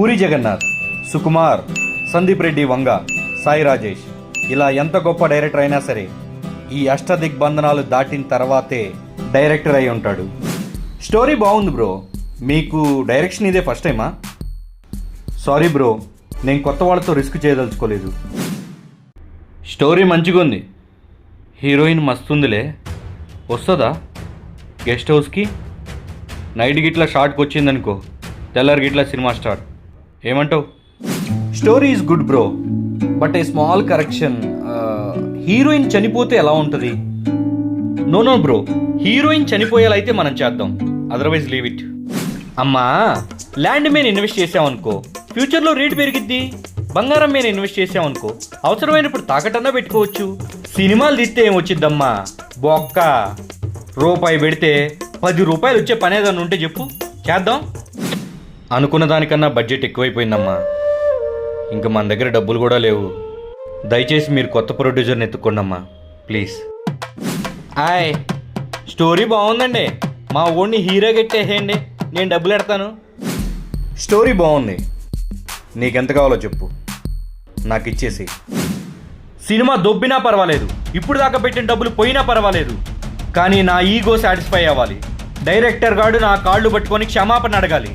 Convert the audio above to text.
పూరి జగన్నాథ్, సుకుమార్, సందీప్ రెడ్డి వంగ, సాయి రాజేష్ ఇలా ఎంత గొప్ప డైరెక్టర్ అయినా సరే ఈ అష్టదిగ్బంధనాలు దాటిన తర్వాతే డైరెక్టర్ అయి ఉంటాడు. స్టోరీ బాగుంది బ్రో. మీకు డైరెక్షన్ ఇదే ఫస్ట్ టైమా? సారీ బ్రో, నేను కొత్త వాళ్ళతో రిస్క్ చేయదలుచుకోలేదు. స్టోరీ మంచిగా ఉంది, హీరోయిన్ మస్తుందిలే. వస్తుందా గెస్ట్ హౌస్కి? నైట్ గిట్లా షార్ట్కి వచ్చిందనుకో, తెల్లారి గిట్లా సినిమా స్టార్ట్. ఏమంటావు? Story is good bro, but a small correction. Heroine చనిపోతే ఎలా ఉంటుంది? నో బ్రో, హీరోయిన్ చనిపోయేలా అయితే మనం చేద్దాం, అదర్వైజ్ లీవ్ ఇట్. అమ్మా, ల్యాండ్ మీద ఇన్వెస్ట్ చేసామనుకో ఫ్యూచర్లో రేట్ పెరిగిద్ది. బంగారం మీద ఇన్వెస్ట్ చేసామనుకో అవసరమైనప్పుడు తాకటన్నా పెట్టుకోవచ్చు. సినిమాలు తీస్తే ఏమొచ్చిద్దమ్మా, బొక్క. రూపాయి పెడితే 10 రూపాయలు వచ్చే పని ఏదన్నా ఉంటే చెప్పు, చేద్దాం. అనుకున్న దానికన్నా బడ్జెట్ ఎక్కువైపోయిందమ్మా, ఇంకా మన దగ్గర డబ్బులు కూడా లేవు. దయచేసి మీరు కొత్త ప్రొడ్యూసర్ని ఎత్తుకోండమ్మా ప్లీజ్. హాయ్, స్టోరీ బాగుందండి, మా ఓడిని హీరో గెట్టేసేయండి, నేను డబ్బులు ఎడతాను. స్టోరీ బాగుంది, నీకెంత కావాలో చెప్పు, నాకు ఇచ్చేసి. సినిమా దొబ్బినా పర్వాలేదు, ఇప్పుడు దాకా పెట్టిన డబ్బులు పోయినా పర్వాలేదు, కానీ నా ఈగో సాటిస్ఫై అవ్వాలి. డైరెక్టర్ గాడు నా కాళ్ళు పట్టుకొని క్షమాపణ అడగాలి.